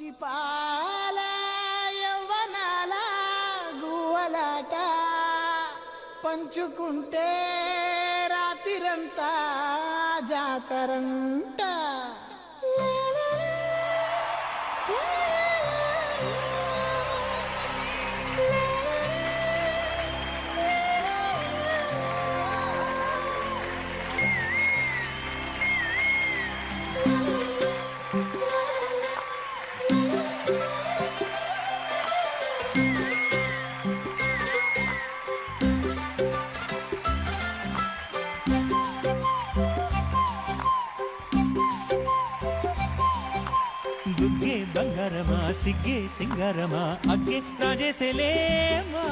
మురిపాల యవ్వనాల గువ్వలాట పంచుకుంటే రాత్రిరంతా జాతరంట. గుగ్గే బంగారమా సిగ్గే సింగారమా అగ్గే రాజేసేలేమా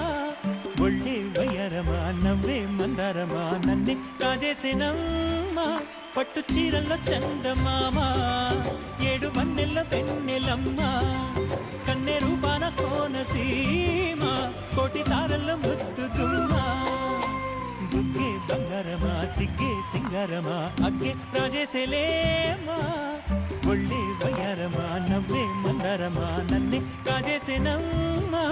ఒళ్ళే వయ్యారమా నవ్వే మందారమా నన్నే కాజేసేనమ్మా పట్టు చీరల్లో చందమామా ఏడు మన్నెల్ల వెన్నెలమ్మా కన్నె రూపాన కోనసీమ కోటి తారల్లో ముద్దుగుమ్మా గుగ్గే బంగారమా సిగ్గే సింగారమా అగ్గే రాజేసేలేమా ఒళ్ళే వయ్యారమా నవ్వే మందారమా నన్నే కాజేసేనమ్మా.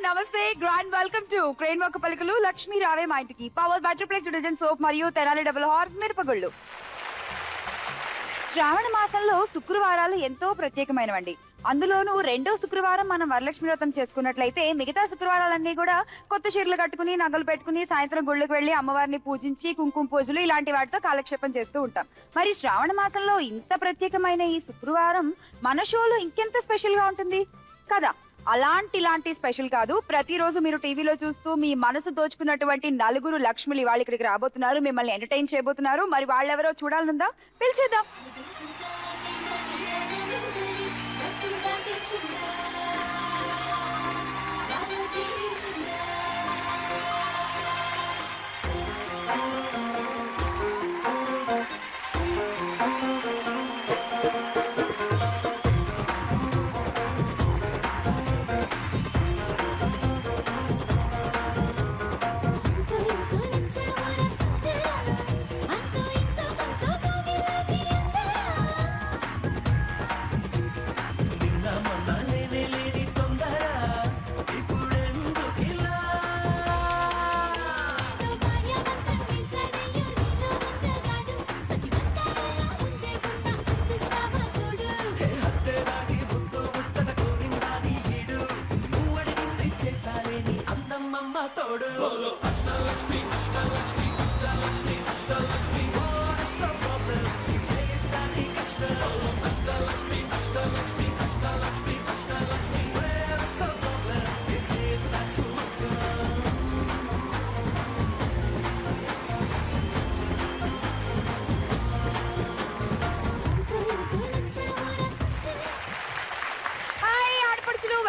నమస్తే, గ్రాండ్ వెల్కమ్ టు క్రేన్ మొక్క పలుకులు Lakshmi Raave Maa Intiki. Power బటర్ఫ్లెక్స్ detergent soap మరియు తెనాలి డబుల్ హార్స్ మిరపగుళ్ళు. శ్రావణ మాసంలో శుక్రవారాలు ఎంతో ప్రత్యేకమైనవండి. అందులోనూ రెండో శుక్రవారం మనం వరలక్ష్మి వ్రతం చేసుకున్నట్లయితే మిగతా శుక్రవారాలన్నీ కూడా కొత్త చీరలు కట్టుకుని నగలు పెట్టుకుని సాయంత్రం గుళ్ళకి వెళ్లి అమ్మవారిని పూజించి కుంకుమ పూజలు ఇలాంటి వాటితో కాలక్షేపం చేస్తూ ఉంటాం. మరి శ్రావణ మాసంలో ఇంత ప్రత్యేకమైన ఈ శుక్రవారం మన షోలో ఇంకెంత స్పెషల్ గా ఉంటుంది కదా. ఇలాంటి స్పెషల్ కాదు, ప్రతిరోజు మీరు టీవీలో చూస్తూ మీ మనసు దోచుకున్నటువంటి నలుగురు లక్ష్ములు ఇవాళ ఇక్కడికి రాబోతున్నారు, మిమ్మల్ని ఎంటర్టైన్ చేయబోతున్నారు. మరి వాళ్ళెవరో చూడాలనుందా? పిలిచేద్దాం.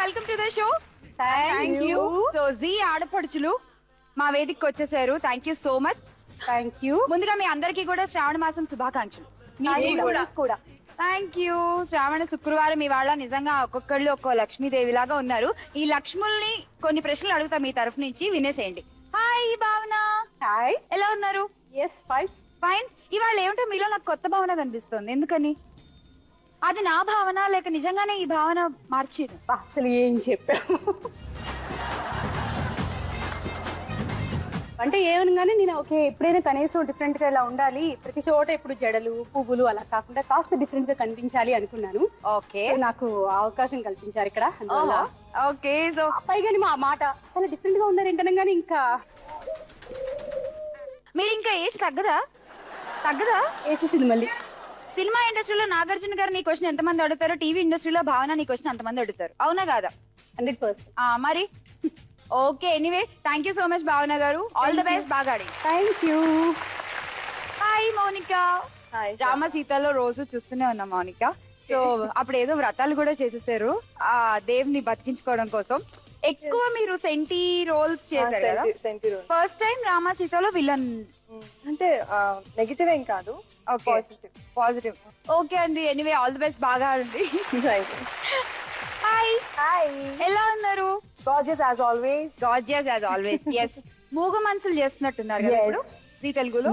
Welcome to the show. Thank you. So Zee ఆడపడుచులు మా వేదికకి వచ్చేసారు. Thank you so much. Thank you. ముందుగా మీ అందరికీ కూడా శ్రావణ మాసం శుభాకాంక్షలు. Thank you. శ్రావణ శుక్రవారం ఇవాళ నిజంగా ఒక్కొక్కళ్ళు ఒక్కో లక్ష్మీదేవి లాగా ఉన్నారు. ఈ లక్ష్ముల్ని కొన్ని ప్రశ్నలు అడుగుతా మీ తరఫు నుంచి, వినేసేయండి. హాయ్ భావన. హాయ్. ఎలా ఉన్నారు? Yes fine. ఫైన్. ఇవాళ ఏమిటో మీలో నాకు కొత్త భావన కనిపిస్తుంది, ఎందుకని? అది నా భావన లేక నిజంగానే ఈ భావన మార్చేది? అసలు ఏం చెప్పావు అంటే ఏమనగానే నేను ఓకే ఎప్పుడైనా కనీసం డిఫరెంట్ గా ఇలా ఉండాలి, ప్రతి చోట ఇప్పుడు జడలు పువ్వులు అలా కాకుండా కాస్త డిఫరెంట్ గా కనిపించాలి అనుకున్నాను. ఓకే, నాకు అవకాశం కల్పించారు ఇక్కడ. ఓకే. సో పైగా మా మాట చాలా డిఫరెంట్ గా ఉన్నారు ఏంటనగానే ఇంకా మీరు ఇంకా ఏజ్ తగ్గదా? వేసేసింది మళ్ళీ. సినిమా ఇండస్ట్రీలో నాగార్జున గారు నీ క్వశ్చన్ ఎంతమంది అడుగుతారో టీవీ ఇండస్ట్రీలో భావన నీ క్వశ్చన్ అంతమంది అడుగుతారు, అవునా కాదా? 100%. మరి okay, anyway thank you so much Bhavana garu. All the best. బాగా ఆడి. Thank you. Hi Mounika. Rama సీతలో రోజు చూస్తూనే ఉన్నా మౌనిక. సో అప్పుడు ఏదో వ్రతాలు కూడా చేసేసారు ఆ దేవుని బతికించుకోవడం కోసం. ఎక్కువ మీరు సెంటీ రోల్స్ చేశారు కదా. ఫస్ట్ టైం రామ సీతలో విలన్ అంటే నెగిటివ్ ఏం కాదు, పాజిటివ్. ఓకే అండి, ఎనీవే ఆల్ ది బెస్ట్, బాగా ఆడండి. హాయ్ హాయ్, ఎలా ఉన్నారు? Gorgeous as always. Gorgeous as always. Yes, Mooga Manasulu చేస్తున్నట్టున్నారు కదా ఇప్పుడు జీ తెలుగులో.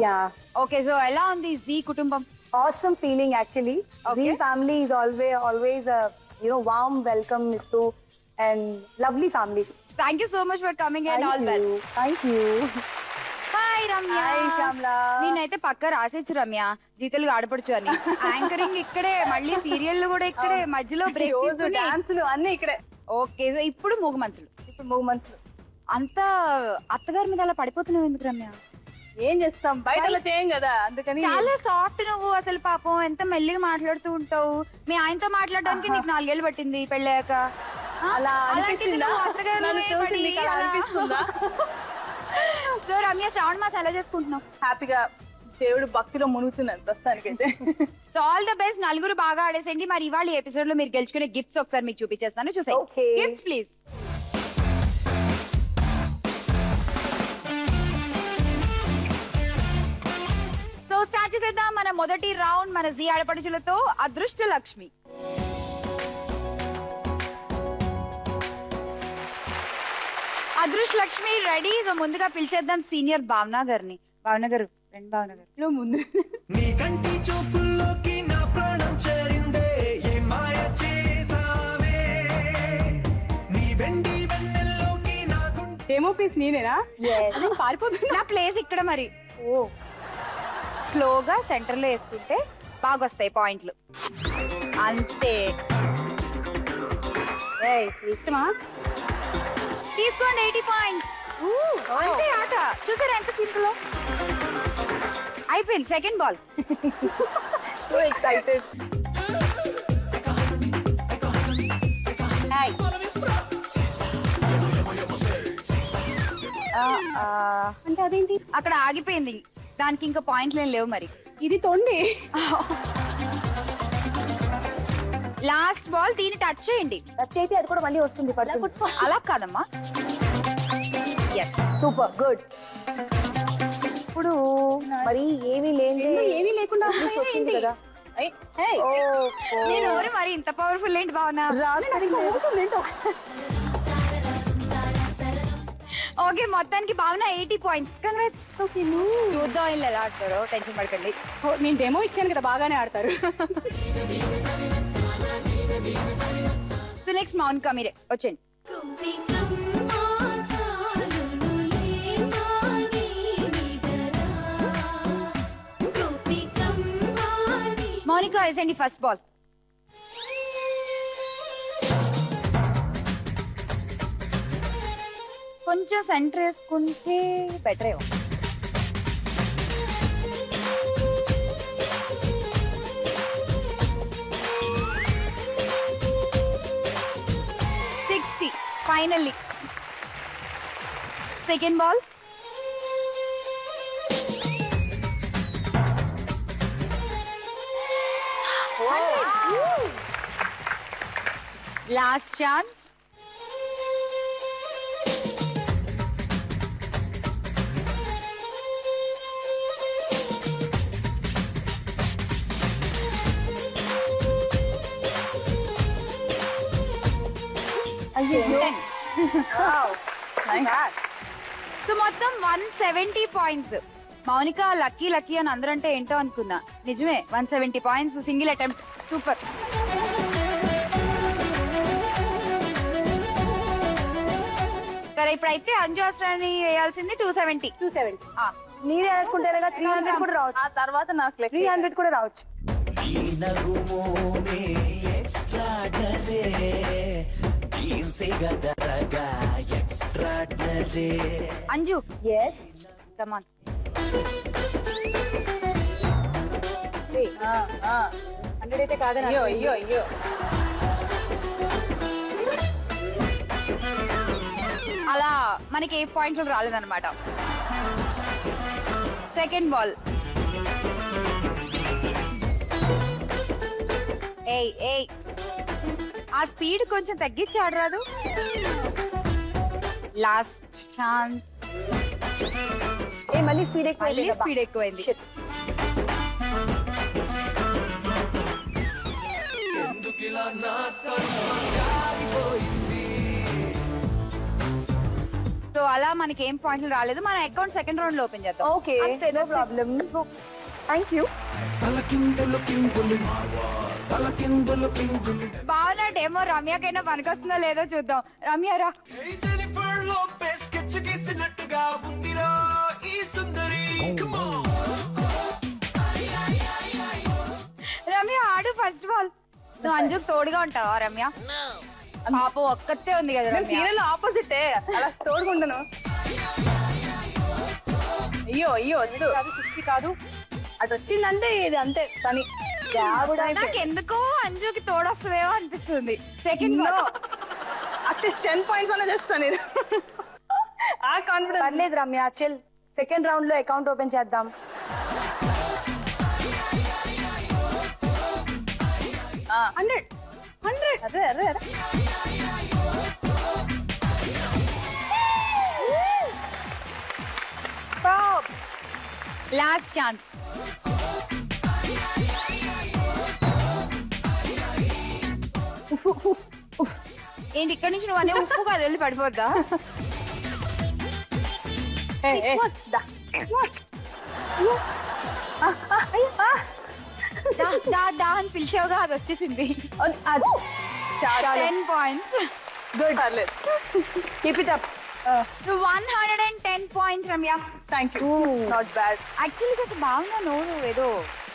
ఓకే, సో ఎలా ఉంది జీ కుటుంబం? Awesome feeling actually. Okay. Zee family is always a warm welcome istu and lovely family. Thank you so much for coming and all best. Thank you. Hi Ramya. Hi Shamla. నేనైతే పక్క రాసేచ్చు Ramya G Telugu ఆడపడుచు అని. Anchoring ఇక్కడే, మళ్ళీ serial కూడా ఇక్కడే, మధ్యలో break తీసుకుని డాన్సులు అన్ని ఇక్కడే. ఓకే, సో ఇప్పుడు మూగ మనసులు. ఇప్పుడు మూవ్ మంత్స్ అంత అత్తగారి మీద అలా పడిపోతున్నావు ఎందుకు రమ్య? ఏం చేస్తాం, బయట అలా చేయం కదా, అందుకని. చాలా సాఫ్ట్ నువ్వు, అసలు పాపం ఎంత మెల్లిగా మాట్లాడుతూ ఉంటావు. మీ ఆయనతో మాట్లాడడానికి నీకు 4 ఏళ్ళు పట్టింది పెళ్ళాక. అలా అలాంటిది అనిపిస్తుందా? నువ్వు అత్తగారు నన్ను చూసి నీకు అలా అనిపిస్తుందా? సో రమ్య, శ్రావణ మాసం ఎలా చేసుకుంటున్నావు? హ్యాపీగా దేవుడు భక్తిలో మునుగుతున్నాను ప్రస్తుతానికైతే. సో ఆల్ ద బెస్ట్, నలుగురు బాగా ఆడేసండి. మరి ఇవాళ ఎపిసోడ్ లో మీరు గెలుచుకునే గిఫ్ట్స్ ఒకసారి మీకు చూపించేస్తాను, చూసాయి. Okay. Gifts please. So start చేసేద్దాం మన మొదటి రౌండ్, మన జీ ఆడపడుచులతో అదృష్ట లక్ష్మి. అదృష్ట లక్ష్మి రెడీ. సో ముందుగా పిలిచేద్దాం సీనియర్ భావన గారిని. భావన గారు, రెండు భావన గారు ముందు నీ కంటి చూపుల్లోకి నా ప్రాణం చేరిందే, ఏ మాయ చేసావే, నీ వెండి వెన్నెల్లోకి నా గుండె. డెమో పీస్ నేనేనా? పారిపోతున్నా. నా ప్లేస్ ఇక్కడ. మరి ఓ స్లోగా సెంటర్ లో వేసుకుంటే బాగా వస్తాయి పాయింట్లు. అంతే, ఇష్టమా? తీసుకోండి 80 పాయింట్స్. అంతే ఆట. చూసారా ఎంత సింపుల్. అయిపోయింది సెకండ్ బాల్. So excited. అంటే అదేంటి? అక్కడ ఆగిపోయింది, దానికి ఇంకా పాయింట్లు ఏం లేవు. మరి ఇది తొండి. లాస్ట్ బాల్, దీన్ని టచ్ చేయండి. టచ్ అయితే అది కూడా మళ్ళీ వస్తుంది, పడుతుంది. అలా కాదమ్మా. Yes, super good. ఇప్పుడు మరి ఏమీ లేని ఏమీ లేకుండా వచ్చింది కదా. నేను ఎవరు మరి ఇంత పవర్ఫుల్ ఏంటి భావన? ఓకే, మొత్తానికి భావన 80 పాయింట్స్. కంగ్రాట్స్. చూద్దాం వీళ్ళు ఎలా ఆడతారో, టెన్షన్ పడకండి. నేను డెమో ఇచ్చాను కదా, బాగానే ఆడతారు. సో నెక్స్ట్ మౌనిక, మీరే వచ్చేయండి. మౌనిక వేసండి ఫస్ట్ బాల్. కొంచెం సెంటర్ వేసుకుంటే బెటర్ ఏమో. Finally second ball. Last chance. So మొత్తం 170 పాయింట్స్. మౌనిక లక్కీ లక్కీ అని అందరంటే ఏంటో అనుకున్నా, నిజమే. 170 పాయింట్స్ సింగిల్ అటెంప్ట్. సూపర్. సరే, ఇప్పుడైతే అంజు అస్రాని వేయాల్సింది 270. మీరే వేసుకుంటారు 300 కూడా రావచ్చు. ఆ తర్వాత నాకు 300 కూడా రావచ్చు. Anju, yes come on. అయితే కాదని. అయ్యో అలా మనకి ఏ పాయింట్లు రాలేదన్నమాట. Second ball. ఏయ్ ఏయ్ ఆ స్పీడ్ కొంచెం తగ్గించి ఆడరాదు. Last chance. ఏ మళ్ళీ స్పీడ్ మళ్ళీ ఎక్కువ స్పీడ్ ఎక్కువైంది. సో అలా మనకి ఏం పాయింట్లు రాలేదు. మన అకౌంట్ సెకండ్ రౌండ్ లో ఓపెన్ చేద్దాం. Okay no problem. Thank you. బాగా డెమో రమ్యకైనా పనికొస్తుందో లేదో చూద్దాం. రమ్య రా. జెనిఫర్ లోపెస్ స్కెచ్ గీసినట్టుగా ఉందిరా ఈ సుందరి. Come on. రమ్య ఆడు ఫస్ట్ ఆఫ్ ఆల్. నువ్వు అంజుకు తోడుగా ఉంటావా రమ్య? పాప ఒక్కతే ఉంది కదా రమ్య. సీరియల్ ఆపోజిటే అలా తోడుకుంటాను. అయ్యో అయ్యో వద్దు, అది 60 కాదు. అటు వచ్చిందంటే ఇది అంతే పని. నాకు ఎందుకో అంజుకి తోడొస్తుందేమో అనిపిస్తుంది. సెకండ్ లో అట్లీస్ట్ 10 పాయింట్స్ అనే చేస్తాను ఇది. ఆ కాన్ఫిడెన్స్. పర్లేదు రమ్య, చిల్. సెకండ్ రౌండ్ లో అకౌంట్ ఓపెన్ చేద్దాం. 100 అదే అదే అదే. Last chance. ఏంటి ఇక్కడ నుంచి నువ్వు అనే ఉప్పు కాదు వెళ్ళి పడిపోద్దా? దా అని పిలిచావుగా, అది వచ్చేసింది. 10 points. Good. Keep it up. 110 points Ramya. Thank you. Not bad. Actually కొంచెం బాగున్నా నువ్వు ఏదో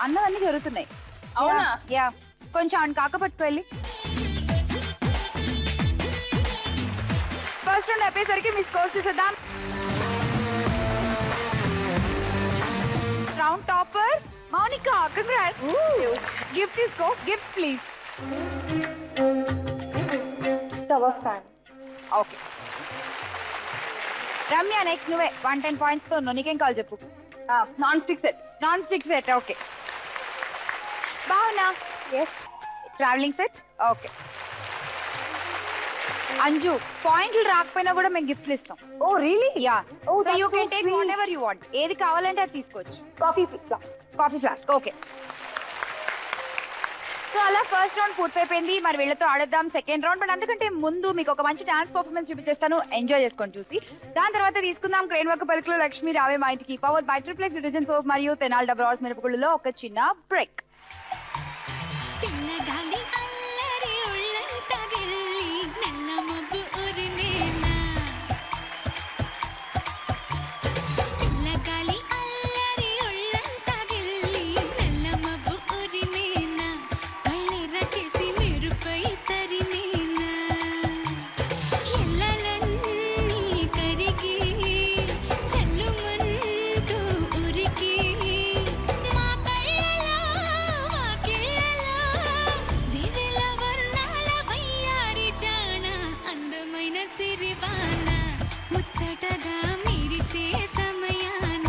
అన్నవన్నీ జరుగుతున్నాయి. అవునా? యా కొంచెం ఆయన కాక పట్టుకెళ్ళి. ఫస్ట్ రౌండ్ అయిపోయేసరికి మీ స్కోర్ చూసేద్దాం. Round topper Mounika, congrats. Gift తీసుకో. Gifts please. Tower fan. Okay Ramya next నువ్వే. 110 పాయింట్స్ తో నీకేం కావాలి చెప్పు. Non stick set. Non stick set. Okay బాగున్నా. Yes. Travelling set. Okay Anju, పాయింట్లు రాకపోయినా కూడా మేము గిఫ్ట్లు ఇస్తాం. Oh really? Ya Oh, so that's you so can take sweet. Whatever you want. ఏది కావాలంటే అది తీసుకోవచ్చు. Coffee flask. Coffee flask. Okay so అలా ఫస్ట్ రౌండ్ పూర్తయిపోయింది. మరి వీళ్ళతో ఆడేద్దాం సెకండ్ రౌండ్. బట్ అందుకంటే ముందు మీకు ఒక మంచి డాన్స్ పర్ఫార్మెన్స్ చూపించేస్తాను. ఎంజాయ్ చేసుకొని చూసి దాని తర్వాత తీసుకుందాం క్రేన్ వర్క్ పరుకులో లక్ష్మి రావే Maa Intiki power by triplex detergent soap మరియు తెనాల్ డబర్ ఆల్స్ మిరపగుళ్ళలో ఒక చిన్న బ్రేక్. పిల్లగాలి అల్లరి ఒళ్ళంత గిల్లి నల్ల మబ్బు ఉరిమేనా పిల్లగాలి అల్లరి ఒళ్ళంత గిల్లి నల్ల మబ్బు ఉరిమేనా కళ్ళెర్ర చేసి మెరుపై తరిమేనా ఎల్లలన్నీ కరిగి చల్లుమంటూ ఉరికి మా కళ్ళలో వాకిళ్ళలో వివిల వర్ణాల వయ్యారి జాణ అందమైన సిరివాన ముచ్చటగా మెరిసే సమయాన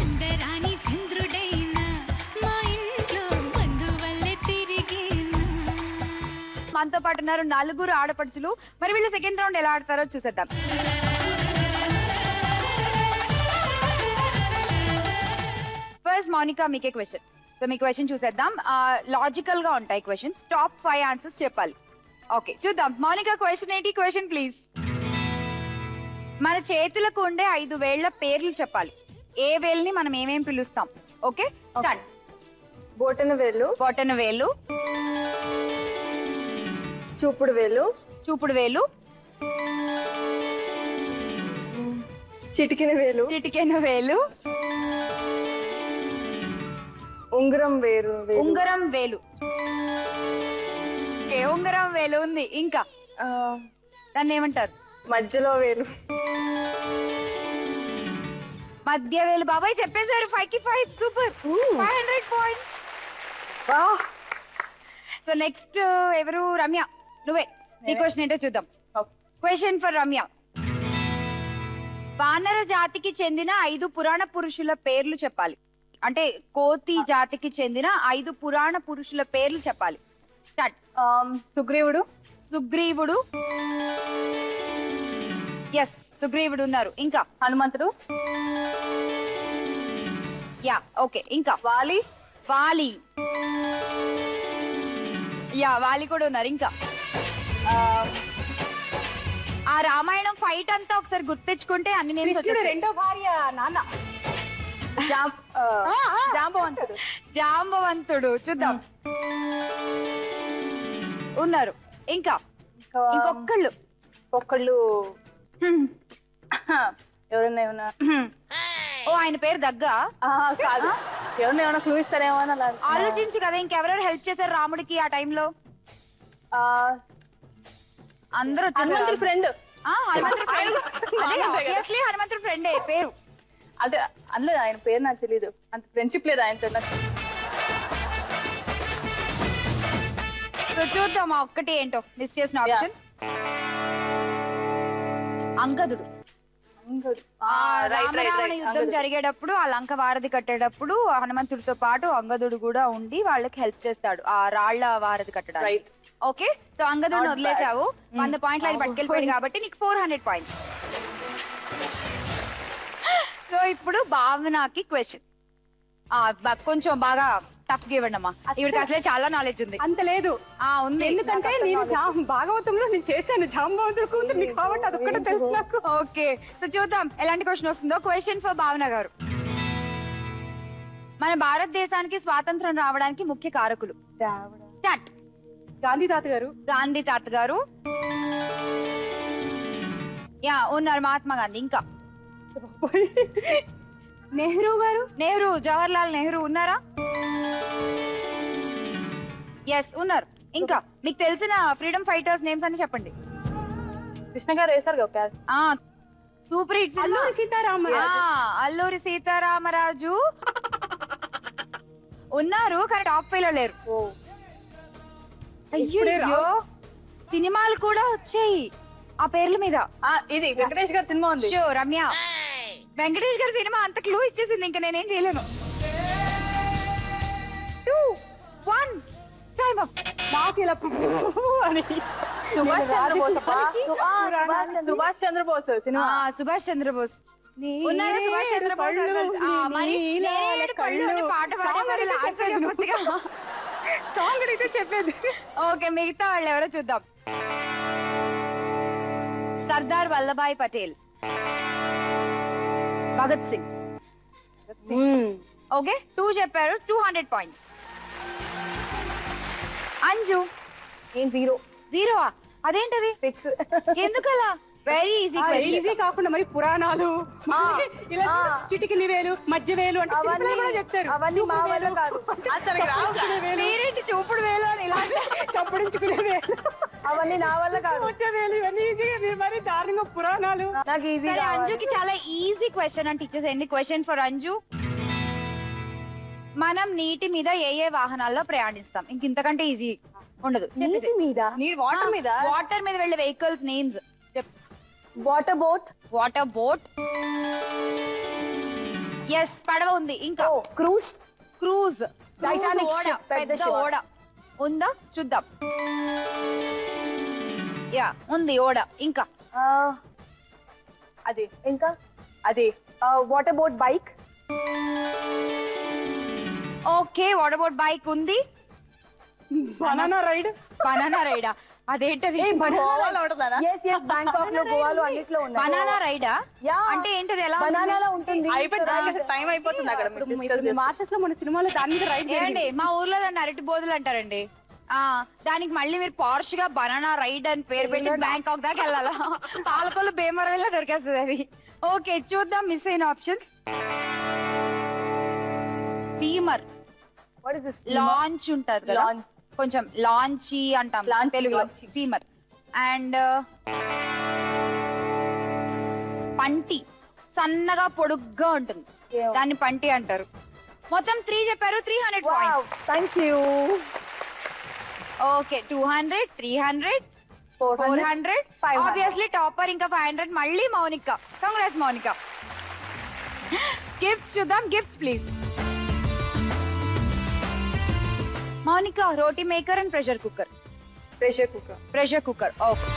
అందరాని చంద్రుడైనా మా ఇంట్లో బంధువల్లే తిరిగేనా. మనతో పాటు ఉన్నారు 4 ఆడపడుచులు. మరి వీళ్ళు సెకండ్ రౌండ్ ఎలా ఆడతారో చూసేద్దాం. ఫస్ట్ మౌనిక మీకే క్వశ్చన్. సో మీ క్వశ్చన్ చూసేద్దాం. లాజికల్ గా ఉంటాయి క్వశ్చన్స్. టాప్ 5 ఆన్సర్స్ చెప్పాలి. ఓకే చూద్దాం. మౌనిక క్వశ్చన్ ఏంటి? Question please. మన చేతులకు ఉండే 5 వేళ్ల పేర్లు చెప్పాలి. ఏ వేల్ని మనం ఏమేం పిలుస్తాం? Okay start. బోటన వేలు, బొటన వేలు, చూపుడు వేలు, చూపుడు వేలు, చిటికిన వేలు, చిటికెన వేలు, ఉంగరం వేలు, ఉంగరం వేలు. ఓకే ఉంగరం వేలు ఉంది. ఇంకా దాన్ని ఏమంటారు? మధ్యలో వేలు, మధ్య వేలు. బాబాయ్ చెప్పేశారు. 5కి 5. సూపర్. 500 పాయింట్స్. సో నెక్స్ట్ ఎవరు? రమ్య నువ్వే. నీ క్వశ్చన్ ఏంటో చూద్దాం. Question for Ramya. వానర జాతికి చెందిన 5 పురాణ పురుషుల పేర్లు చెప్పాలి. అంటే కోతి జాతికి చెందిన 5 పురాణ పురుషుల పేర్లు చెప్పాలి. స్టార్ట్. సుగ్రీవుడు, సుగ్రీవుడు. ఎస్, సుగ్రీవుడు ఉన్నారు. ఇంకా హనుమంతుడు, యా ఓకే. ఇంకా వాలి, వాలి. యా వాలి కూడా ఉన్నారు. ఇంకా ఆ రామాయణం ఫైట్ అంతా ఒకసారి గుర్తించుకుంటే అన్ని నేమ్స్ కృష్ణుడు వచ్చేస్తాయి. రెండో భార్య నాన్న, జాంబవంతుడు, జాంబవంతుడు. చూద్దాం. ఉన్నారు. ఇంకా ఇంకొకళ్ళు. ఒక్కళ్ళు ఎవరన్నా ఏమన్నా ఓ ఆయన పేరు దగ్గా. కాదు, ఎవరన్నా ఏమన్నా క్లూ ఇస్తారేమో అని అలా ఆలోచించు కదా ఇంకెవరెవరు హెల్ప్ చేశారు రాముడికి ఆ టైంలో. అందరూ హనుమంతుడి ఫ్రెండ్, హనుమంతుడి ఫ్రెండ్. అదే ఆబ్వియస్లీ హనుమంతుడి ఫ్రెండే పేరు. అదే అందులో ఆయన పేరు నాకు తెలియదు, అంత ఫ్రెండ్షిప్ లేదు ఆయనతో నాకు. సో చూద్దాం ఆ ఒక్కటి ఏంటో మిస్ చేసిన ఆప్షన్. అంగదుడు. రామరావణ యుద్ధం జరిగేటప్పుడు ఆ లంక వారధి కట్టేటప్పుడు హనుమంతుడితో పాటు అంగదుడు కూడా ఉండి వాళ్ళకి హెల్ప్ చేస్తాడు ఆ రాళ్ల వారధి కట్టడానికి. Okay, so అంగదుడిని వదిలేసావు. 100 పాయింట్లు ఆయన పట్టుకెళ్ళిపోయాడు కాబట్టి నీకు 400 పాయింట్స్. సో ఇప్పుడు భావనకి క్వశ్చన్. కొంచెం బాగా టఫ్ గా ఇవ్వండి అమ్మా. ఇవిడికి అసలే చాలా నాలెడ్జ్ ఉంది. అంత లేదు ఉంది. ఎందుకంటే నేను భాగవతంలో నేను చేశాను జాంబవంతుడు కూతురు కాబట్టి అది ఒక్కటే తెలుసు నాకు. ఓకే, సో చూద్దాం ఎలాంటి క్వశ్చన్ వస్తుందో. క్వశ్చన్ ఫర్ భావన గారు. మన భారతదేశానికి స్వాతంత్రం రావడానికి ముఖ్య కారకులు. స్టార్ట్. గాంధీ తాత గారు. గాంధీ తాత గారు. యా ఉన్నారు. మహాత్మా గాంధీ. ఇంకా నెహ్రూ గారు. నెహ్రూ, జవహర్ లాల్ నెహ్రూ ఉన్నారా? ఎస్ ఉన్నారు. ఇంకా మీకు తెలిసిన ఫ్రీడమ్ ఫైటర్స్ నేమ్స్ అని చెప్పండి. కృష్ణ గారు వేశారు కదా సూపర్ హిట్. అల్లూరి సీతారామరాజు. అల్లూరి సీతారామరాజు ఉన్నారు కానీ టాప్ 5 లో లేరు. అయ్యో, సినిమాలు కూడా వచ్చాయి ఆ పేర్ల మీద. ఇది వెంకటేష్ గారి సినిమా ఉంది. షో రమ్య. వెంకటేష్ గారి సినిమా అంత క్లూ ఇచ్చేసింది, ఇంకా నేనేం చేయలేను. 2, 1 టైం అప్. నాకు ఇలా అని సుభాష్ చంద్రబోస్ సినిమా. సుభాష్ చంద్రబోస్ ఉన్నారా? సుభాష్ చంద్రబోస్ మరి నేరేడు పళ్ళు అని పాట పాడే మరి ఆన్సర్ చెప్పొచ్చుగా. సాంగ్ అయితే చెప్పేది. ఓకే, మిగతా వాళ్ళు ఎవరో చూద్దాం. సర్దార్ వల్లభాయ్ పటేల్, భగత్ సింగ్. ఓకే, 2 చెప్పారు. 200 పాయింట్స్. అంజు. నేను 0. 0. అదేంటది? ఫిక్స్. ఎందుకలా? Very easy. ఈజీ కాకుండా మరి పురాణాలు ఇలా చిటికిని వేలు మధ్య వేలు అంటే చిన్నపిల్లలు కూడా చెప్తారు. అవన్నీ మా వల్ల కాదు. పేరేంటి చూపుడు వేలు అని ఇలా చప్పడించుకునే వేలు అవన్నీ నా వల్ల కాదు. వచ్చే వేలు ఇవన్నీ ఈజీగా మరి దారుణంగా పురాణాలు నాకు ఈజీ. సరే, అంజుకి చాలా ఈజీ క్వశ్చన్ అంటే ఇచ్చేసేయండి. Question for Anju. మనం నీటి మీద ఏ వాహనాల్లో ప్రయాణిస్తాం? ఇంతకంటే ఈజీ ఉండదు. నీటి మీద, వాటర్ మీద వెళ్ళే వెహికల్స్ నేమ్స్ చెప్పు. Water boat. Water boat. Yes, పడవ ఉంది. ఇంకా క్రూజ్. క్రూజ్. టైటానిక్ షిప్, పెద్ద ఓడ ఉందా? చూద్దాం. యా ఉంది ఓడ. ఇంకా అది ఇంకా అది water boat bike. Okay, water boat bike ఉంది. Banana ride. బనానా రైడా? అదేంటది? బ్యాంకాక్ లో, గోవాలో అన్నిట్లో ఉన్నాయి. బనానా రైడా అంటే ఏంటది? ఎలా బనానాలో ఉంటుంది. టైం అయిపోతుంది అక్కడ. మార్చెస్ లో మన సినిమాలో దాని మీద రైడ్ చేయండి. మా ఊర్లో దాన్ని అరటి బోధులు అంటారండి. దానికి మళ్ళీ మీరు పార్ష్ గా బనానా రైడ్ అని పేరు పెట్టి బ్యాంకాక్ దాకా వెళ్ళాలా? పాలకొల్లు భీమవరంలో దొరికేస్తుంది అది. ఓకే, చూద్దాం మిస్ అయిన ఆప్షన్. స్టీమర్. లాంచ్ ఉంటది కదా, కొంచెం లాంచీ అంటాం తెలుగులో. స్టీమర్. అండ్ పంటి, సన్నగా పొడుగ్గా ఉంటుంది, దాన్ని పంటి అంటారు. మొత్తం 3 చెప్పారు. 300 points. Thank you. Okay, 200, 300, 400. Obviously topper ఇంకా 500. మళ్ళీ మౌనిక. కంగ్రాట్స్ మౌనిక. గిఫ్ట్స్ చూద్దాం. Gifts please. Mounika roti maker and pressure cooker. Pressure cooker okay.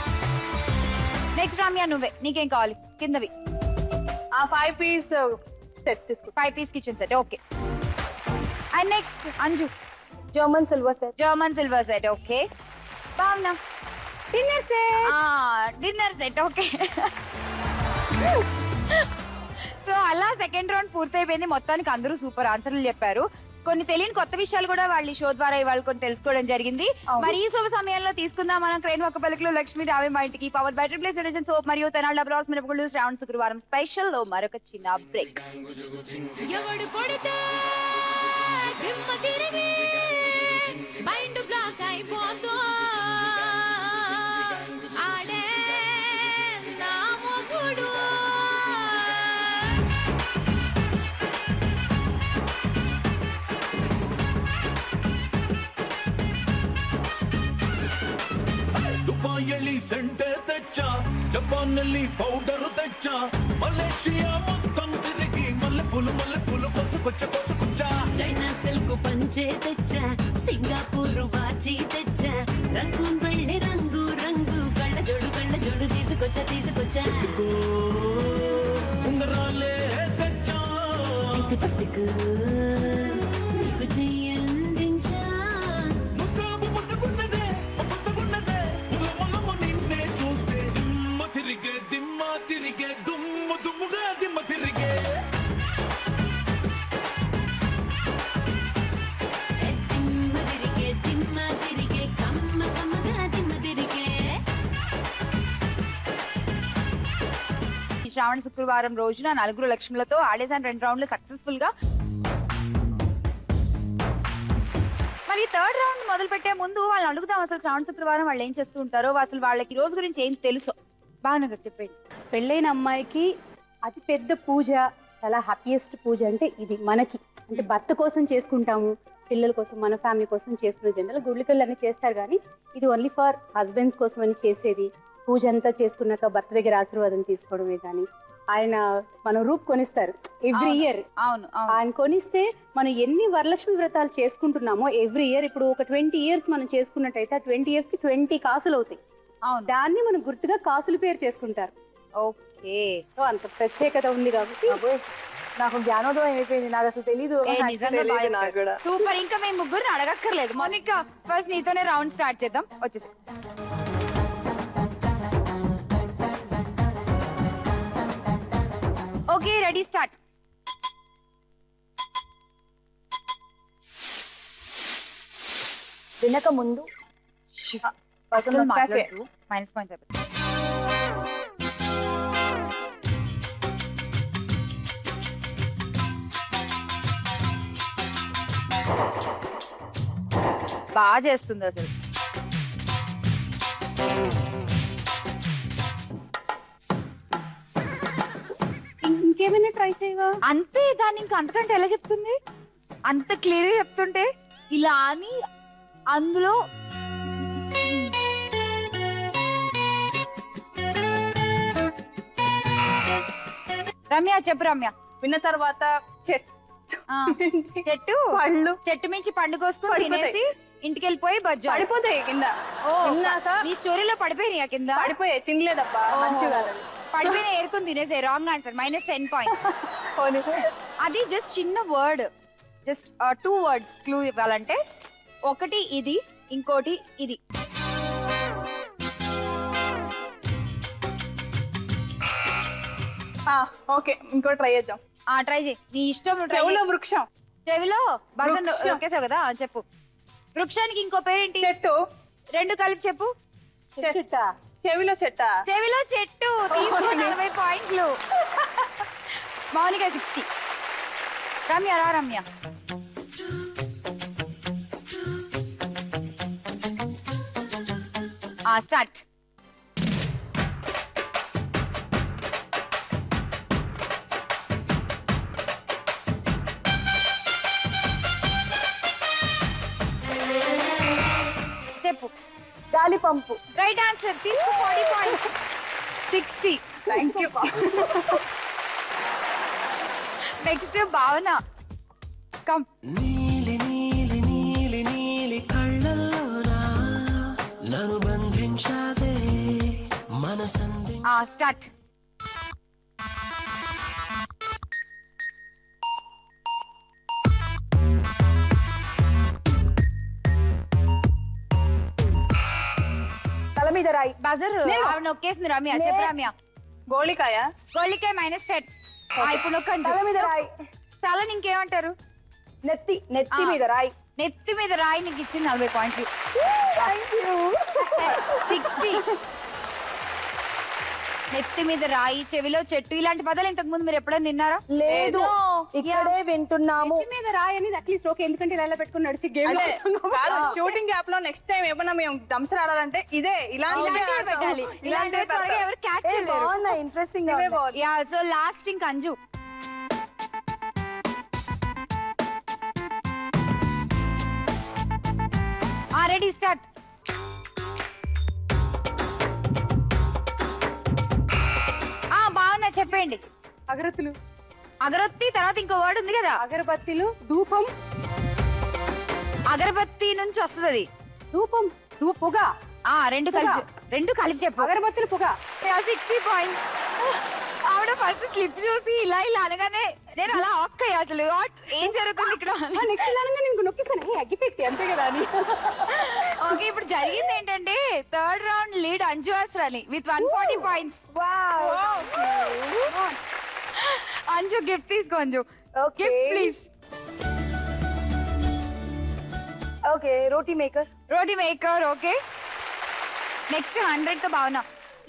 Next Ramya నువ్వే, నీకేం కావాలి? కిందవి 5 piece సెట్ తీసుకో. 5 piece kitchen set okay. And next Anju German silver set. German silver set okay. Bhavana dinner set. Dinner set okay. So అలా second round పూర్తయిపోయింది. మొత్తానికి అందరూ super ఆన్సర్లు చెప్పారు. కొన్ని తెలియని కొత్త విషయాలు కూడా వాళ్ళ షో ద్వారా ఇవాళ కొన్ని తెలుసుకోవడం జరిగింది. మరి ఈ శుభ సమయంలో తీసుకుందాం మనం క్రెయిన్ ఒక పలుకులో Lakshmi Raave Maa Intiki power battery plus edition soap మరియు తెనాలి డబుల్ హార్స్ మిరపగుళ్ళు శ్రావణ శుక్రవారం స్పెషల్ లో మరొక చిన్న బ్రేక్. ఎవడు కొడితే దిమ్మ తిరిగి మైండ్ బ్లాక్ అయిపోతో ఆడే నా మొగుడు. ದುಬಾಯಲ್ಲಿ ಸೆಂಟೆ ತೆಚ್ಚ, ಜಪಾನಲ್ಲಿ ಪೌಡರ್ ತೆಚ್ಚ, ಮಲೇಷಿಯಾ ಮೊತ್ತಂ ತಿರುಗಿ ಮಲ್ಲೆ ಪುಲು ಕೊಸುಕೊಚ್ಚ. చైనా సిల్క్ పంచే తెచ్చా, సింగపూర్ వాచి తెచ్చా, రంగు వెళ్ళి రంగు రంగు కళ్ళ జోడు తీసుకొచ్చా ఉంగరాలే తెచ్చ, ఇది పట్టుకు నీకు చెయ్యందించా. ముట్టుకున్నదే ఉలమలము నిన్నే చూస్తే దిమ్మ తిరిగే దుమ్ముగా దిమ్మ తిరిగే. దిమ్మ తిరిగే కమ్మగా దిమ్మ తిరిగే. ఈ శ్రావణ శుక్రవారం రోజున 4 లక్ష్ములతో ఆడేసాను 2 రౌండ్లు సక్సెస్ఫుల్ గా. మరి థర్డ్ రౌండ్ మొదలు పెట్టే ముందు వాళ్ళు అడుగుతాం అసలు శ్రావణ శుక్రవారం వాళ్ళు ఏం చేస్తూ ఉంటారో, అసలు వాళ్ళకి ఈ రోజు గురించి ఏం తెలుసో. భావనగర్ చెప్పండి. పెళ్ళైన అమ్మాయికి అతి పెద్ద పూజ, చాలా హ్యాపీయెస్ట్ పూజ అంటే ఇది మనకి. అంటే భర్త కోసం చేసుకుంటాము, పిల్లల కోసం, మన ఫ్యామిలీ కోసం చేసుకునే జనరల్ గుళ్ళికళ్ళు అన్నీ చేస్తారు, కానీ ఇది ఓన్లీ ఫర్ హస్బెండ్స్ కోసం అని చేసేది. పూజ అంతా చేసుకున్నాక భర్త దగ్గర ఆశీర్వాదం తీసుకోవడమే. కానీ ఆయన మనం రూప్ కొనిస్తారు ఎవ్రీ ఇయర్. అవును ఆయన కొనిస్తే మనం ఎన్ని వరలక్ష్మి వ్రతాలు చేసుకుంటున్నామో ఎవ్రీ ఇయర్, ఇప్పుడు ఒక 20 years మనం చేసుకున్నట్టయితే ఆ 20 years కి 20 కాసులు అవుతాయి. అవును, దాన్ని మనం గుర్తుగా కాసుల పేరు చేసుకుంటారు. ఓకే. సో అంత ప్రత్యేకత ఉంది కాబట్టి నాకు జ్ఞానోదయం అయిపోయింది, నాకు అసలు తెలీదు. సూపర్. ఇంకా మేము ముగ్గురు అడగక్కర్లేదు. మౌనిక ఫస్ట్ నీతోనే రౌండ్ స్టార్ట్ చేద్దాం. వచ్చేసి ఓకే, రెడీ స్టార్ట్. వినక ముందు అసలు మాట్లాడుతూ మైనస్ పాయింట్స్ అయిపోతుంది. బాగా చేస్తుంది అసలు. ఇంకేమైనా ట్రై చేయవా? అంతే, దాన్ని ఇంకా అంతకంటే ఎలా చెప్తుంది? అంత క్లియర్ గా చెప్తుంటే ఇలా అని అందులో రమ్య చెప్పు. రమ్య విన్న తర్వాత చెట్టు పళ్ళు చెట్టు మించి పండు కోసుకుని తినేసి ఇంటికి వెళ్ళిపోయి బజ్జా పడిపోతాయి కింద. నీ స్టోరీలో పడిపోయినాయి కింద. పడిపోయాయి, తినలేదబ్బా. మంచిగా పడిపోయిన ఏరుకుని తినేసే. Wrong answer, -10 points. అది జస్ట్ చిన్న వర్డ్, జస్ట్ 2 words క్లూ ఇవ్వాలంటే. ఒకటి ఇది, ఇంకోటి ఇది. ఓకే, ఇంకో ట్రై చేద్దాం. ట్రై చేయి, నీ ఇష్టం. చెవిలో వృక్షం. చెవిలో బసన్ నొక్కేసావు కదా, చెప్పు. వృక్షానికి ఇంకో పేరేంటి? చెట్టు. 2 కలిపి చెప్పు. చెట్ట. చెవిలో చెట్ట. చెవిలో చెట్టు. తీసుకో 40 పాయింట్లు. మౌనిక 60. రమ్య రా. రమ్య స్టార్ట్. చెప్పు. గాలి పంపు. Right answer. తీసుకో 40 points. 60. Thank you. Next Bhavana. Come. నీలి నీలి నీలి నీలి ఉంచావే మనసంది స్టార్ట్. తల మీద రాయి. బజర్ ఆవిడ నొక్కేసింది. రమ్య చెప్పు. రమ్య గోళికాయ. గోళికాయ -10. ఇప్పుడు నొక్కండి. తల మీద రాయి. తలని ఇంకేమంటారు? నెత్తి మీద రాయి. నెత్తి మీద రాయి. నీకు ఇచ్చింది 40 పాయింట్లు. 60. నెత్తి మీద రాయి, చెవిలో చెట్టు, ఇలాంటి పదాలు ఇంతకు ముందు మీరు ఎప్పుడైనా విన్నారా? లేదు, ఇక్కడే వింటున్నాము. మీద రాయి అనేది అట్లీస్ట్ ఓకే, ఎందుకంటే ఇలా పెట్టుకుని నడిచి గేమ్ షూటింగ్ యాప్ లో నెక్స్ట్ టైం ఏమన్నా మేము దంసర్ ఆడాలంటే ఇదే ఇలాంటివే పెట్టాలి. ఇలాంటివి త్వరగా ఎవరు క్యాచ్ చేయలేరు. ఇంట్రెస్టింగ్. సో లాస్ట్ ఇంక అంజు. Ready start. బాగున్నా చెప్పండి. అగరత్తులు. అగరొత్తి తర్వాత ఇంకో వర్డ్ ఉంది కదా. అగరబత్తిలు. ధూపం. అగరబత్తి నుంచి వస్తుంది అది. ధూపం. పొగ. రెండు కలిపి చెప్పు. అగరబత్తులు పొగ. 60 పాయింట్స్. ఆవిడ ఫస్ట్ స్లిప్ చూసి ఇలా అనగానే నేను అలా అక్కయ్య అసలు ఏం జరుగుతుంది ఇక్కడ. నెక్స్ట్ నేను నొక్కిస్తాను అగ్గిపెట్టి అంతే కదా అని. ఓకే, ఇప్పుడు జరిగింది ఏంటంటే third round lead Anju Asrani with 140 points. Anju gift తీసుకో. Anju gift please. Okay, roti maker. Okay, next 100 తో భావన.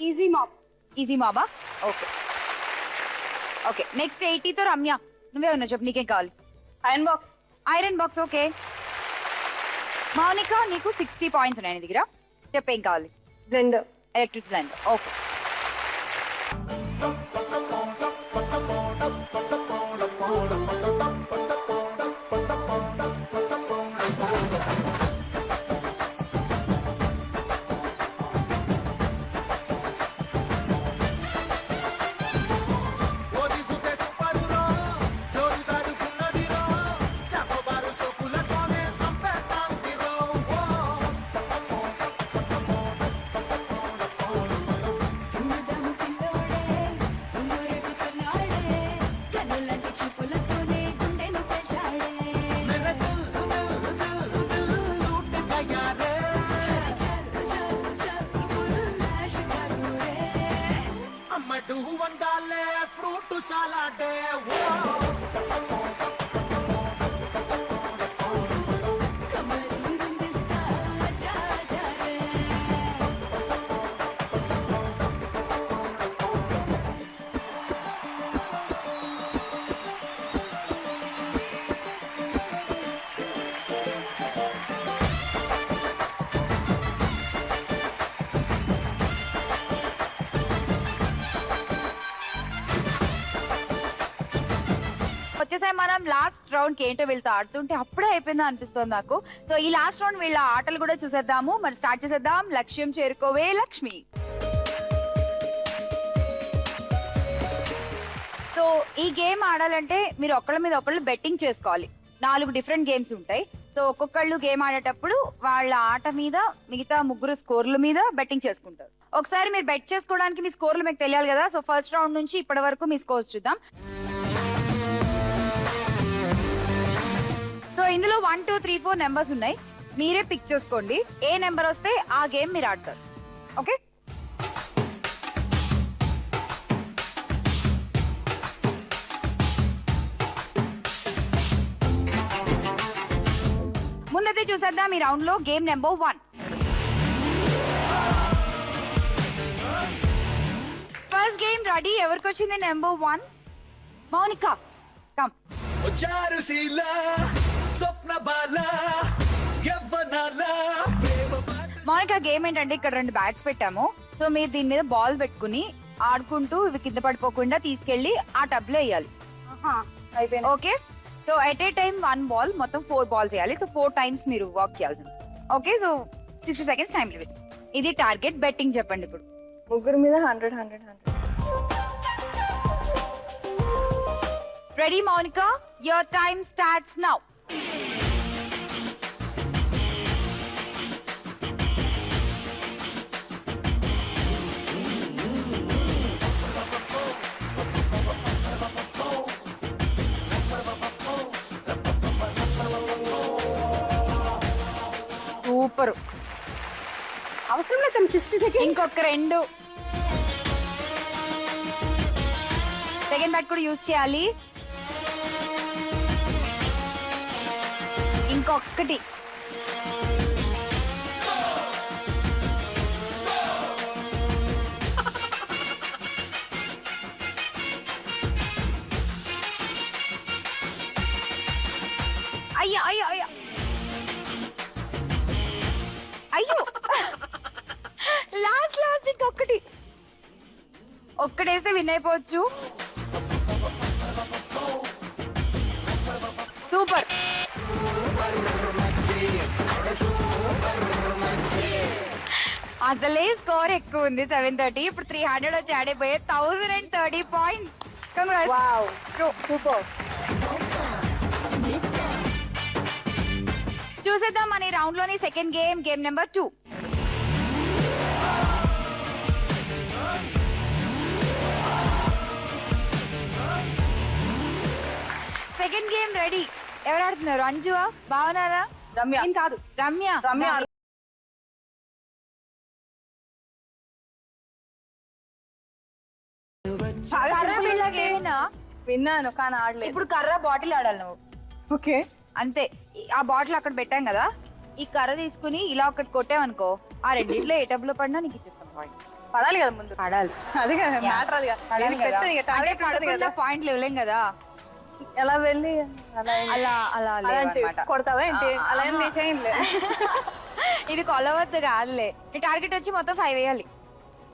ఈజీ మాబా. ఓకే నెక్స్ట్ 80 తో రమ్య. నువ్వే ఉన్నావు చెప్పు, నీకేం కావాలి? Iron box. ఓకే మౌనిక, నీకు 60 పాయింట్స్ ఉన్నాయి నీ దగ్గర. చెప్పేం కావాలి? బ్లెండర్. Electric blender. ఓకే. వచ్చేసాయి మనం లాస్ట్ రౌండ్ కి. ఏంటో వీళ్ళతో ఆడుతుంటే అప్పుడే అయిపోయిందా అనిపిస్తుంది నాకు. సో ఈ లాస్ట్ రౌండ్ వీళ్ళ ఆటలు కూడా చూసేద్దాము. మరి స్టార్ట్ చేసేద్దాం. లక్ష్యం చేరుకోవే లక్ష్మి. సో ఈ గేమ్ ఆడాలంటే మీరు ఒకళ్ళ మీద ఒకళ్ళు బెట్టింగ్ చేసుకోవాలి. 4 డిఫరెంట్ గేమ్స్ ఉంటాయి. సో ఒక్కొక్కళ్ళు గేమ్ ఆడేటప్పుడు వాళ్ళ ఆట మీద మిగతా 3 స్కోర్ల మీద బెట్టింగ్ చేసుకుంటారు. ఒకసారి మీరు బెట్ చేసుకోవడానికి మీ స్కోర్లు మీకు తెలియాలి కదా. సో ఫస్ట్ రౌండ్ నుంచి ఇప్పటి వరకు మీ స్కోర్స్ చూద్దాం. సో ఇందులో 1, 2, 3, 4 నెంబర్స్ ఉన్నాయి. మీరే పిక్ చేసుకోండి. ఏ నెంబర్ వస్తే ఆ గేమ్ మీరు ఆడతారు. ఓకే, ముందైతే చూసేద్దాం ఈ రౌండ్ లో game number 1. First game ready. ఎవరికి వచ్చింది number 1? Mounika come. Mounika game ఏంటంటే ఇక్కడ 2 బ్యాట్స్ పెట్టాము. సో మీరు దీని మీద బాల్ పెట్టుకుని ఆడుకుంటూ ఇవి కింద పడిపోకుండా తీసుకెళ్లి ఆ టబ్ లో వేయాలి. Okay, so at a time 1 ball, మొత్తం 4 బాల్స్ వేయాలి. సో 4 టైమ్స్ మీరు వాక్ చేయాల్సి ఉంటుంది. Okay, so 60 seconds time limit. ఇది టార్గెట్. బెట్టింగ్ చెప్పండి ఇప్పుడు. 3 మీద 100. Ready Mounika? Your time starts now. Super. అవసరం లేదు 60 సెకండ్స్. ఇంకొక 2 సెకండ్ బ్యాట్ కూడా యూజ్ చేయాలి. ఇంకొకటి. అయ్యో అయ్యో అయ్యో అయ్యో లాస్ట్ ఇంకొకటి. ఒక్కటేస్తే విన్ అయిపోవచ్చు. సూపర్. అసలే స్కోర్ ఎక్కువ ఉంది 730. ఇప్పుడు 300 వచ్చి ఆడిపోయే 1030 పాయింట్స్. Wow super. చూసేద్దాం మన రౌండ్ లోని second game number 2. Second game ready. ఎవరు ఆడుతున్నారు? అంజువా, భావనారా, రమ్య? ఏం కాదు, రమ్య. కర్ర బిళ్ళ గేమేనా? విన్నాను కానీ ఆడలేదు. ఇప్పుడు కర్ర బాటిల్ ఆడాలి నువ్వు. ఓకే అంతే. ఆ బాటిల్ అక్కడ పెట్టాం కదా, ఈ కర్ర తీసుకుని ఇలా ఒకటి కొట్టామనుకో, ఆ రెండిట్లో ఏ టబ్ లో పడినా నీకు ఇచ్చేస్తాం పాయింట్. పడాలి కదా ముందు. పడాలి. అదే కదా మ్యాటర్. అది పడకుండా పాయింట్లు ఇవ్వలేం కదా. ఎలా వెళ్ళి అలా అలా లేవన్నమాట. కొడతావా ఏంటి? అలా ఏం చేయండి. ఇది కొలవద్దు కాదులే. నీ టార్గెట్ వచ్చి మొత్తం 5 వేయాలి.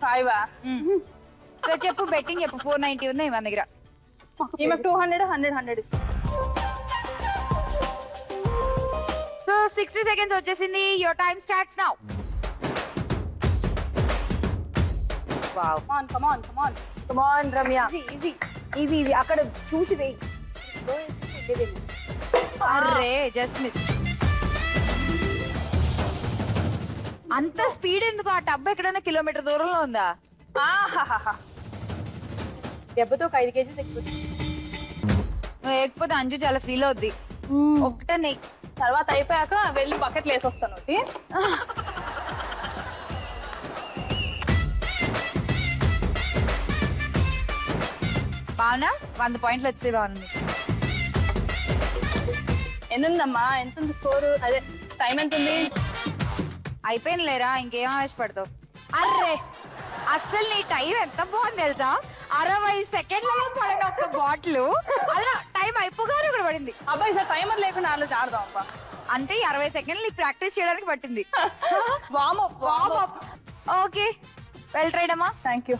5 సో చెప్పు, బెట్టింగ్ చెప్పు. 490 ఉంది మన దగ్గర. ఈమెకు 200 100. సో 60 సెకండ్స్ వచ్చేసింది. Your time starts now. Wow. Come on Ramya. Easy అక్కడ చూసి వేయి. Array just miss. అంత స్పీడ్ ఎందుకు? ఆ టబ్ ఎక్కడైనా కిలోమీటర్ దూరంలో ఉందా? దెబ్బతో 5 kgs ఎక్కువ. నువ్వు లేకపోతే అంజు చాలా ఫీల్ అవుద్ది. ఒక్కటే నెయ్యి తర్వాత అయిపోయాక వెళ్ళి బకెట్లు వేసొస్తాను. బావునా? 100 పాయింట్లు వచ్చాయి. బాగుంది. ఎన్నుందమ్మా? ఎంత ఉంది స్కోరు? అదే టైం ఎంత ఉంది? అయిపోయింది లేరా, ఇంకేం ఆవేశపడతావు? అర్రే అస్సలు నీ టైం ఎంత బాగుంది తెలుసా? 60 సెకండ్లలో పడిన ఒక బాటిల్ అలా టైం అయిపోగానే కూడా పడింది. అబ్బాయి సార్ టైమర్ లేకుండా ఆలోచన ఆడదాం అబ్బా. అంటే 60 సెకండ్లు ప్రాక్టీస్ చేయడానికి పట్టింది. వార్మప్. ఓకే, వెల్ ట్రైడ్ అమ్మా. Thank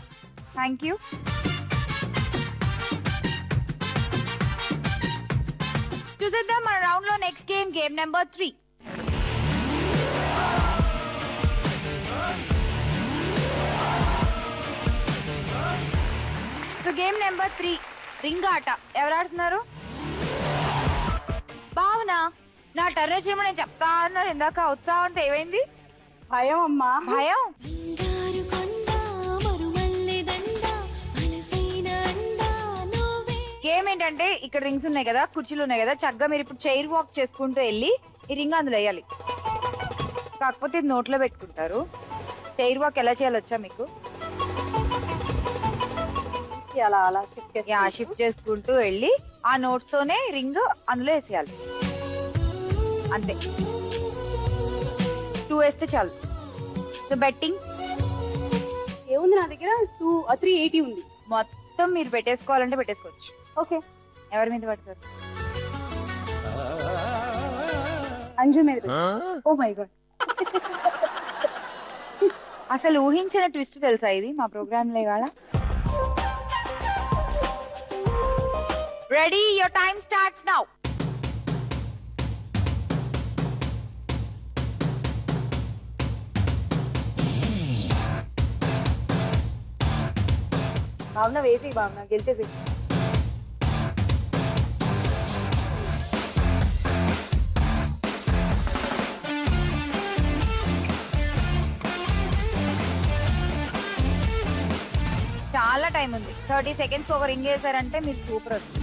you. చూసేద్దాం మన రౌండ్ లో next game number 3. So game number 3 ring ఆట. ఎవరు ఆడుతున్నారు? భావన. నా టర్న్ వచ్చినప్పుడు నేను చెప్తా అన్నారు ఇందాక. ఉత్సాహంతో ఏమైంది? భయం అమ్మా. భయం. గేమ్ ఏంటంటే ఇక్కడ రింగ్స్ ఉన్నాయి కదా, కుర్చీలు ఉన్నాయి కదా, చక్కగా మీరు ఇప్పుడు చైర్ వాక్ చేసుకుంటూ వెళ్ళి ఈ రింగ్ అందులో వేయాలి. కాకపోతే ఇది నోట్లో పెట్టుకుంటారు. చైర్ వాక్ ఎలా చేయాలో వచ్చా మీకు? అలా షిఫ్ట్ చేసుకుంటూ వెళ్ళి ఆ నోట్స్ తోనే రింగ్ అందులో వేసేయాలి. అంతే, 2 వేస్తే చాలు. సో బెట్టింగ్ ఏముంది నా దగ్గర? 380 ఉంది. మొత్తం మీరు పెట్టేసుకోవాలంటే పెట్టేసుకోవచ్చు. ఓకే, ఎవరి మీద పడతారు? అంజు మీద. Oh my God. అసలు ఊహించిన ట్విస్ట్ తెలుసా ఇది మా ప్రోగ్రామ్ లో ఇవాళ? Ready, your time starts now. Bhavana వేసి, భావన గెలిచేసి. చాలా టైం ఉంది. 30 సెకండ్స్ ఒక రింగ్ వేసారంటే మీరు సూపర్ వస్తుంది.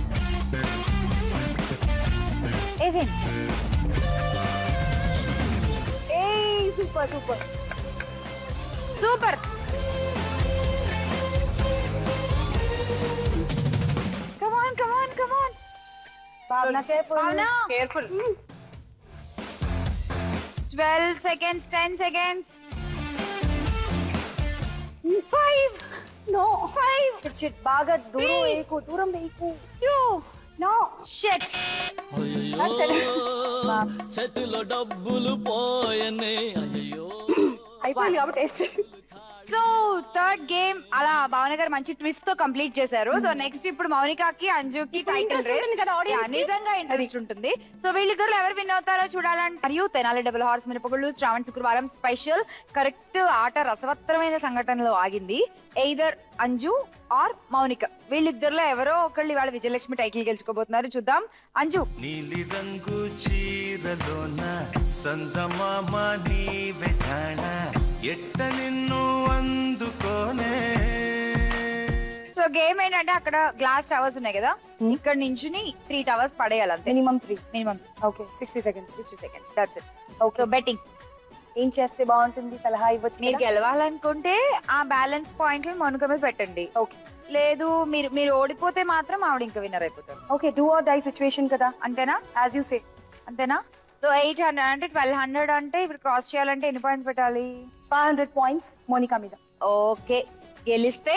Super super. Super. Come on come on come on. భావన కేర్ఫుల్. భావన careful. 12 seconds, 10 seconds. 5. No. 5. Shit, బాగా దూరం వేయకు, దూరం వేయకు. 2. No. Shit. చేతిలో డబ్బులు పోయనే అయ్యో. అయిపోయింది కాబట్టి వేస్తే. సో థర్డ్ గేమ్ అలా భావన గారు మంచి ట్విస్ట్ తో కంప్లీట్ చేశారు. సో నెక్స్ట్ ఇప్పుడు మౌనికాకి అంజుకి టైటిల్ interest ఉంటుంది కదా audience కి? నిజంగా ఇంట్రెస్ట్ ఉంటుంది. సో వీళ్ళిద్దరు ఎవరు విన్ అవుతారో చూడాలంటే మరియు తెనాలి డబుల్ హార్స్ మిరపగుళ్ళు శ్రావణ శుక్రవారం స్పెషల్ కరెక్ట్ ఆట రసవత్తరమైన సంఘటనలో ఆగింది. ఎయిదర్ అంజు ఆర్ మౌనిక, వీళ్ళిద్దరులో ఎవరో ఒకళ్ళు ఇవాళ విజయలక్ష్మి టైటిల్ గెలుచుకోబోతున్నారు. చూద్దాం. అంజు, నీలి రంగు చీరలోన సందమామ నీవే జాణ ఎట్ట నిన్ను అందుకోనే. సో గేమ్ ఏంటంటే అక్కడ గ్లాస్ టవర్స్ ఉన్నాయి కదా, ఇక్కడ నుంచి 3 టవర్స్ పడేయాలి అంతే. Minimum 3. Minimum okay 60 seconds. 60 seconds. That's it. Okay so betting. ఏం చేస్తే బాగుంటుంది సలహా ఇవ్వచ్చు మీరు కదా? గెలవాలనుకుంటే ఆ బ్యాలెన్స్ పాయింట్లు మౌనిక మీద పెట్టండి. ఓకే లేదు మీరు ఓడిపోతే మాత్రం ఆవిడ ఇంకా విన్నర్ అయిపోతారు. Okay do or die situation కదా, అంతేనా? As you say. అంతేనా? సో 800 అంటే 1200 అంటే ఇప్పుడు క్రాస్ చేయాలంటే ఎన్ని పాయింట్స్ పెట్టాలి? 500 points మోనికా మీద. ఓకే, గెలిస్తే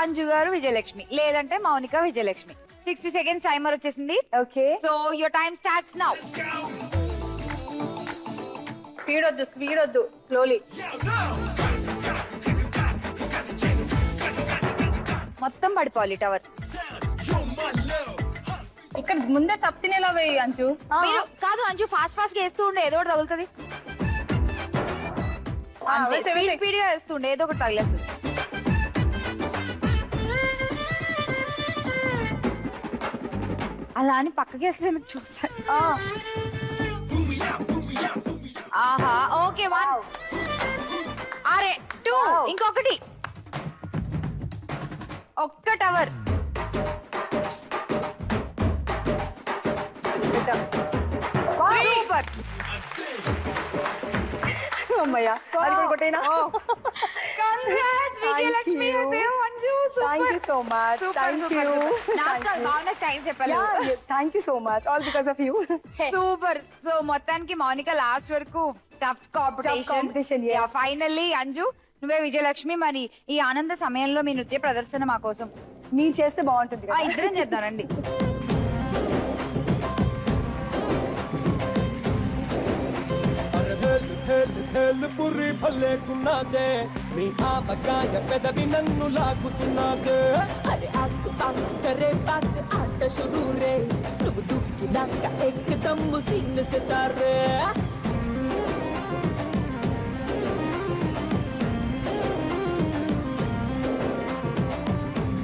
అంజు గారు విజయలక్ష్మి, లేదంటే మౌనిక విజయలక్ష్మి. 60 seconds టైమర్ వచ్చేసింది. Okay so your time starts now. Speed వద్దు స్లోలీ. మొత్తం పడిపోవాలి టవర్. ఇక్కడ ముందే తప్పినేలా వేయి అంచు. మీరు కాదు అంజు, ఫాస్ట్ గా వేస్తూ ఉండే, ఏదో ఒకటి తగులుతుంది. స్పీడ్ గా వేస్తూ ఉండే, ఏదో ఒకటి తగిలేస్తుంది. అలా అని పక్కకి వేస్తే చూసాను. ఆహా, ఓకే 1. అరే 2. ఇంకొకటి, ఒక్క టవర్. సూపర్. అమ్మయ్య అది కూడా కొట్టేనా? Congrats Vijayalakshmi. Anju Thank you so much. Thank you. నాకు బాగా థ్యాంక్స్ చెప్పాలి. Thank you so much. All because of you. Super. So మొత్తానికి మౌనిక లాస్ట్ వరకు tough competition, yes. Finally Anju నువ్వే విజయలక్ష్మి. మరి ఈ ఆనంద సమయంలో మీ నృత్య ప్రదర్శన మా కోసం మీరు చేస్తే బాగుంటుంది కదా. ఇద్దరం చేద్దానండి. పుర్రి పల్లెకున్నాదే నీ ఆవకాయ పెదవి నన్ను లాగుతున్నాదే. అరే ఆకు పాకు కరే పాకు ఆట షురూ రే నువ్వు దుక్కినాక ఎక్కదమ్ము సింగ్ సితారే.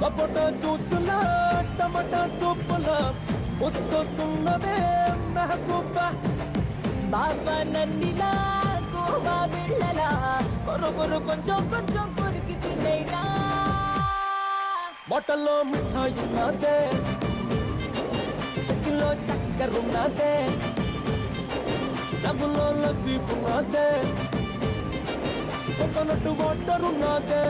సపోటా జ్యూసులా టమాటా సూపులా ముద్దొస్తున్నదే మెహబూబా. బాబా నన్నిలా గోవా వెళ్ళలా కొరకొర కొంచెం కొంచెం కొరికి తినేరా. బొట్టల్లో మిఠాయి ఉన్నదే, చెక్కిలో చక్కెరున్నదే, డబ్బులో లస్సీ ఉన్నదే, కోకోనట్ వాటర్ ఉన్నదే.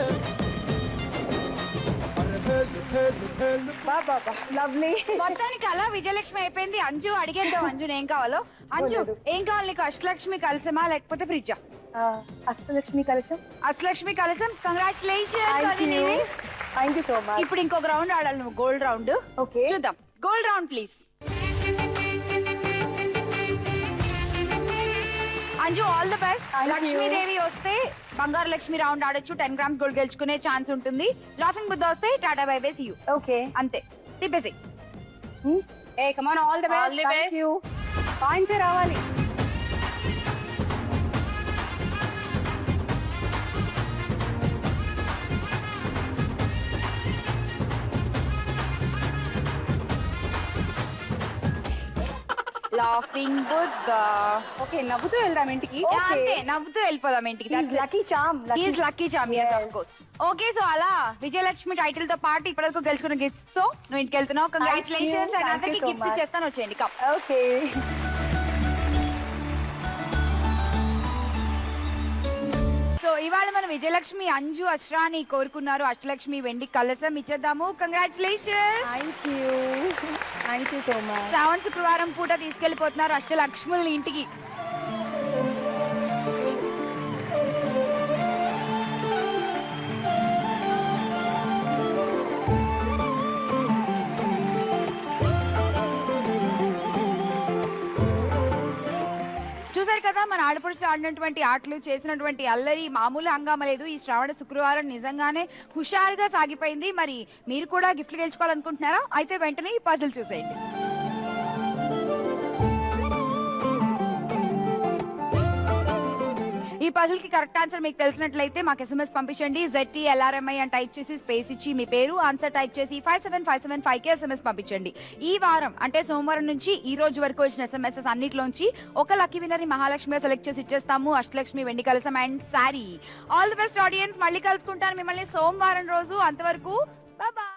లవ్లీ. మొత్తానికి అలా విజయలక్ష్మి అయిపోయింది. అంజు అడిగేద్దాం అంజు ఏం కావాలో. అంజు ఏం కావాలి నీకు? అష్టలక్ష్మి కలసమా లేకపోతే ఫ్రిడ్జా? అష్టలక్ష్మి కలశం. అష్టలక్ష్మి కలసం. Congratulations. Thank you so much. ఇప్పుడు ఇంకొక రౌండ్ ఆడాలి నువ్వు, గోల్డ్ రౌండ్. ఓకే చూద్దాం. Gold round please. Anju all the best. Thank you. Lakshmidevi వస్తే బంగారు లక్ష్మి రౌండ్ ఆడొచ్చు, 10 grams గోల్డ్ గెలుచుకునే ఛాన్స్ ఉంటుంది. లాఫింగ్ బుద్ధ వస్తే tata bye bye see you. Okay అంతే, తిప్పేసి. Hey come on, all the best. Thank you. Points రావాలి. లాఫింగ్ బుద్ధ. ఓకే నవ్వుతూ వెళ్దాం ఇంటికి. అంతే, నవ్వుతూ వెళ్ళిపోదాం ఇంటికి. Lucky charm. He's lucky charm. yes of course. Okay, so అలా విజయలక్ష్మి టైటిల్ తో పాటు ఇప్పటివరకు గెలుచుకున్న గిఫ్ట్స్ తో నువ్వు ఇంటికి వెళ్తున్నావు. కంగ్రాచులేషన్స్. అండ్ అందరికి so గిఫ్ట్స్ much. ఇచ్చేస్తాను, వచ్చేయండి. కప్. ఓకే ఇవాళ మన విజయలక్ష్మి అంజు అష్రాని కోరుకున్నారు అష్టలక్ష్మి వెండి కలసం ఇచ్చేద్దాము. Congratulation. Thank you so much. శ్రావణ శుక్రవారం పూట తీసుకెళ్లిపోతున్నారు అష్టలక్ష్ముల ఇంటికి. చూసారు కదా మన ఆడపడుచులు ఆడినటువంటి ఆటలు, చేసినటువంటి అల్లరి మామూలు హంగామా లేదు. ఈ శ్రావణ శుక్రవారం నిజంగానే హుషారుగా సాగిపోయింది. మరి మీరు కూడా గిఫ్ట్లు గెలుచుకోవాలనుకుంటున్నారా? అయితే వెంటనే ఈ పజిల్ చూసేయండి. ఈ పజిల్ కి కరెక్ట్ ఆన్సర్ మీకు తెలిసినట్లయితే మాకు SMS పంపించండి. ZTLRMI అని టైప్ చేసి స్పేస్ ఇచ్చి మీ పేరు ఆన్సర్ టైప్ చేసి 57575కి SMS పంపించండి. ఈ వారం అంటే సోమవారం నుంచి ఈ రోజు వరకు వచ్చిన SMS అన్నిట్లోంచి ఒక లక్కీ విన్నర్ ని మహాలక్ష్మి సెలెక్ట్ చేసి ఇచ్చేస్తాము. అష్టలక్ష్మి వెండి కలసం and sorry. All the best audience. మళ్ళీ కలుసుకుంటాను మిమ్మల్ని సోమవారం రోజు. అంతవరకు బాయ్.